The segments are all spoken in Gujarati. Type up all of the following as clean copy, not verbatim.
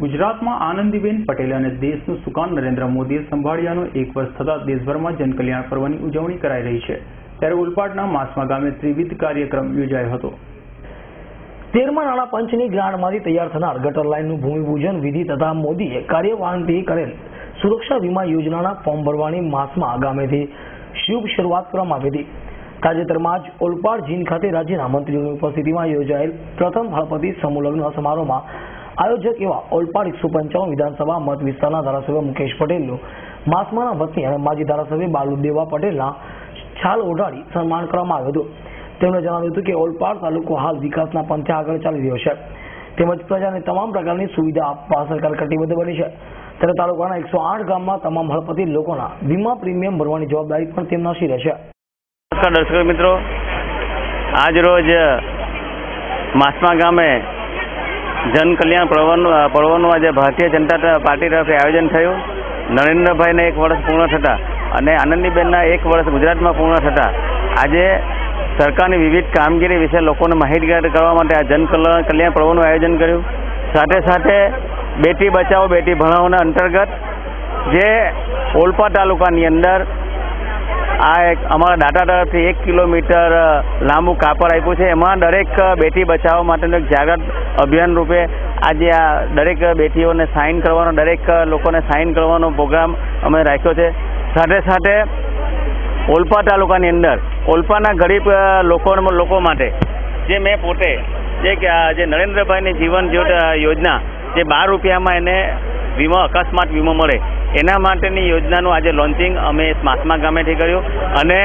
ગુજરાતમાં આનંદીબેન પટેલ અને દેશનું સુકાન નરેન્દ્ર મોદીએ સંભાળ્યાનો 1 વર્ષ થતાં દેશભરમાં જનકલ્યાણ પર્વની ઉજવણી કરાઈ રહી છે। ત્યારે ઓલપાડના માસમા ગામે ત્રિવિધ કાર્યક્રમ યોજાયો હતો। 13મા નાણાં પંચની ગ્રાન્ટમાંથી તૈયાર થનાર ગટર લાઇનનું ભૂમિપૂજન વિધિ તથા મોદીએ કાર્યવાહીથી કરેલ સુરક્ષા વીમા યોજનાના ફોર્મ ભરવાની માસમા ગામેથી શુભ શરૂઆત કરવામાં આવી હતી। તાજેતરમાં જ ઓલપાડ જીન ખાતે રાજ્યના મંત્રીઓની ઉપસ્થિતિમાં યોજાયેલ પ્રથમ હળપતિ સમૂહ લગ્ન સમારોહમાં આયોજક એવા ઓલપાડ 155 વિધાનસભા મત વિસ્તારના ધારાસભ્ય મુકેશ પટેલનું માસમાના વતની અને માજી ધારાસભ્ય બાલુદેવા પટેલના છાલ ઓઢાડી સન્માન કરવામાં આવ્યું હતું। તેમણે જણાવ્યું હતું કે ઓલપાડ તાલુકો હાલ વિકાસના પંથે આગળ ચાલી રહ્યો છે તેમજ પ્રજાને તમામ પ્રકારની સુવિધા આપવા સરકાર કટિબદ્ધ બની છે। ત્યારે તાલુકાના 108 ગામમાં તમામ હળપતિ લોકોના વીમા પ્રીમિયમ ભરવાની જવાબદારી પણ તેમના શિરે છે। નમસ્કાર દર્શક મિત્રો, આજ રોજ માસમા ગામે જન કલ્યાણ પર્વનું આજે ભારતીય જનતા પાર્ટી તરફથી આયોજન થયું। નરેન્દ્રભાઈને 1 વર્ષ પૂર્ણ થતાં અને આનંદીબેનના 1 વર્ષ ગુજરાતમાં પૂર્ણ થતાં આજે સરકારની વિવિધ કામગીરી વિશે લોકોને માહિતગાર કરવા માટે આ જન કલ્યાણ પર્વનું આયોજન કર્યું। સાથે સાથે બેટી બચાવો બેટી ભણાવોના અંતર્ગત જે ઓલપાડ તાલુકાની અંદર આ એક અમારા દાતા તરફથી 1 કિલોમીટર લાંબુ કાપડ આપ્યું છે। એમાં દરેક બેટી બચાવો માટેનું એક જાગૃત અભિયાન રૂપે આજે આ દરેક બેટીઓને સાઇન કરવાનો, દરેક લોકોને સાઇન કરવાનો પ્રોગ્રામ અમે રાખ્યો છે। સાથે સાથે ઓલપાડ તાલુકાની અંદર ઓલપાડના ગરીબ લોકો માટે જે મેં પોતે જે નરેન્દ્રભાઈની જીવન જ્યોત યોજના જે 12 રૂપિયામાં એને વીમો અકસ્માત વીમો મળે એના માટેની યોજનાનું આજે લોન્ચિંગ અમે માસમા ગામેથી કર્યું અને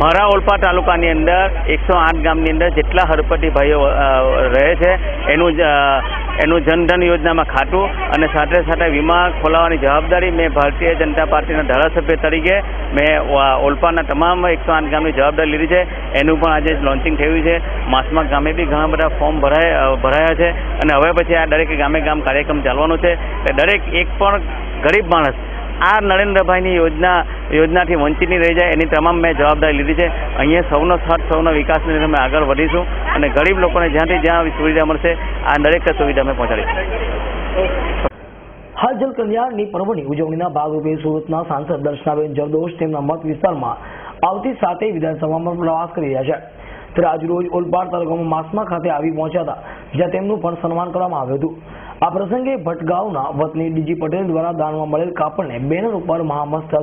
મારા ઓલપાડ તાલુકાની અંદર 108 ગામની અંદર જેટલા હળપતિ ભાઈઓ રહે છે એનું જનધન યોજનામાં ખાતું અને સાથે સાથે વીમા ખોલાવવાની જવાબદારી મેં ભારતીય જનતા પાર્ટીના ધારાસભ્ય તરીકે મેં ઓલપાડના તમામ 108 ગામની જવાબદારી લીધી છે। એનું પણ આજે લોન્ચિંગ થયું છે। માસમા ગામે બી ઘણા બધા ફોર્મ ભરાયા છે અને હવે પછી આ દરેક ગામે ગામ કાર્યક્રમ ચાલવાનો છે। દરેક એક પણ ગરીબ માણસ આ નરેન્દ્રભાઈની યોજનાથી વંચિત નહીં રહી જાય એની તમામ મેં જવાબદારી લીધી છે। અહીંયા સૌનો સાથ સૌનો વિકાસની રીતે અમે આગળ વધીશું અને ગરીબ લોકોને જ્યાં સુવિધા મળશે આ દરેક સુવિધા અમે પહોંચાડીશું। હાલ જલ કલ્યાણની પર્વની ઉજવણીના ભાગરૂપે સુરતના સાંસદ દર્શનાબેન જરદોશ તેમના મત વિસ્તારમાં આવતી 7 વિધાનસભામાં પ્રવાસ કરી રહ્યા છે। ત્યારે આજરોજ ઓલપાડ તાલુકામાં માસમા ખાતે આવી પહોંચ્યા હતા જ્યાં તેમનું પણ સન્માન કરવામાં આવ્યું હતું। આ પ્રસંગે ભટગાંવના વતની ડીજી પટેલ દ્વારા દાનમાં મળેલ કાપડને બેનર ઉપર મહામસ્તક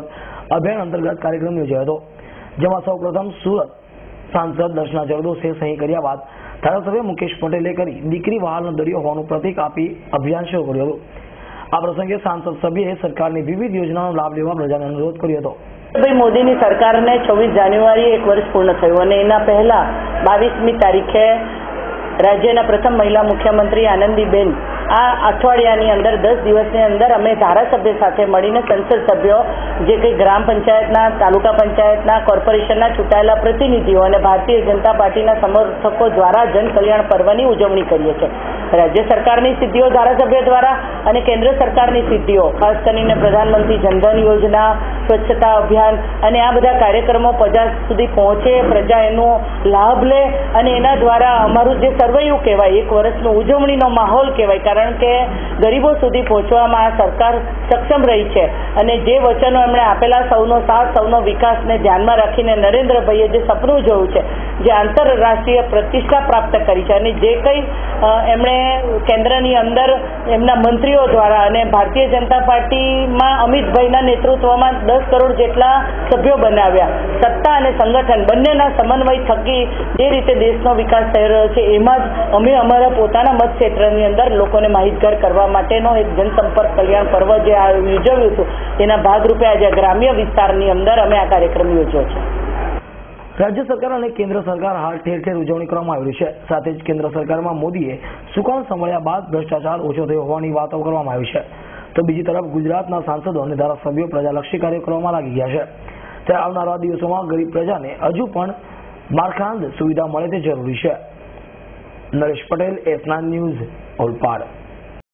અભિયાન અંતર્ગત કાર્યક્રમ યોજાયો હતો જેમાં સૌપ્રથમ સુરત સાંસદ દર્શના જરદોશે સહી કર્યા બાદ ધારાસભ્ય મુકેશ પટેલે કરી દીકરી વહાલનો દરિયો હોવાનું પ્રતીક આપી અભિયાન શરૂ કર્યું હતું। આ પ્રસંગે સાંસદ સભ્યએ સરકારની વિવિધ યોજનાનો લાભ લેવા પ્રજાને અનુરોધ કર્યો હતો। ભાઈ મોદીની સરકારને 24 જાન્યુઆરીએ 1 વર્ષ પૂર્ણ થયું અને એના પહેલા 22મી તારીખે રાજ્યના પ્રથમ મહિલા મુખ્યમંત્રી આનંદીબેન આ અઠવાડિયાની અંદર 10 દિવસની અંદર અમે ધારાસભ્ય સાથે મળીને સંસદ સભ્યો જે કંઈ ગ્રામ પંચાયતના, તાલુકા પંચાયતના, કોર્પોરેશનના ચૂંટાયેલા પ્રતિનિધિઓ અને ભારતીય જનતા પાર્ટીના સમર્થકો દ્વારા જન કલ્યાણ પર્વની ઉજવણી કરીએ છીએ। રાજ્ય સરકારની સિદ્ધિઓ ધારાસભ્ય દ્વારા અને કેન્દ્ર સરકારની સિદ્ધિઓ ખાસ કરીને પ્રધાનમંત્રી જનધન યોજના, સ્વચ્છતા અભિયાન અને આ બધા કાર્યક્રમો પ્રજા સુધી પહોંચે, પ્રજા એનો લાભ લે અને એના દ્વારા અમારું જે સર્વૈયું કહેવાય 1 વર્ષનો ઉજવણીનો માહોલ કહેવાય કારણ કે ગરીબો સુધી પહોંચવામાં આ સરકાર સક્ષમ રહી છે અને જે વચનો એમણે આપેલા સૌનો સાથ સૌનો વિકાસને ધ્યાનમાં રાખીને નરેન્દ્રભાઈએ જે સપનું જોયું છે, જે આંતરરાષ્ટ્રીય પ્રતિષ્ઠા પ્રાપ્ત કરી છે અને જે કંઈ એમણે કેન્દ્રની અંદર એમના મંત્રીઓ દ્વારા અને ભારતીય જનતા પાર્ટીમાં અમિતભાઈના નેતૃત્વમાં 10 કરોડ જેટલા સભ્યો બનાવ્યા, સત્તા અને સંગઠન બંનેના સમન્વય થકી જે રીતે દેશનો વિકાસ થઈ રહ્યો છે એમાં જ અમે અમારા પોતાના મત ક્ષેત્રની અંદર લોકોને માહિતગાર કરવા માટેનો એક જનસંપર્ક કલ્યાણ પર્વ જે યોજાયું હતું તેના ભાગરૂપે આજે ગ્રામ્ય વિસ્તારની અંદર અમે આ કાર્યક્રમ યોજ્યો છે। રાજ્ય સરકાર અને કેન્દ્ર સરકાર હાલ ઠેર ઠેર ઉજવણી કરવામાં આવી રહી છે। સાથે જ કેન્દ્ર સરકારમાં મોદીએ સુકાન સંભાળ્યા બાદ ભ્રષ્ટાચાર ઓછો થયો હોવાની વાતો કરવામાં આવી છે તો બીજી તરફ ગુજરાતના સાંસદો અને ધારાસભ્યો પ્રજાલક્ષી કાર્યો કરવામાં લાગી ગયા છે। ત્યારે આવનારા દિવસોમાં ગરીબ પ્રજાને હજુ પણ માળખાંત સુવિધા મળે તે જરૂરી છે। Naresh Patel, S9 news, Olpad.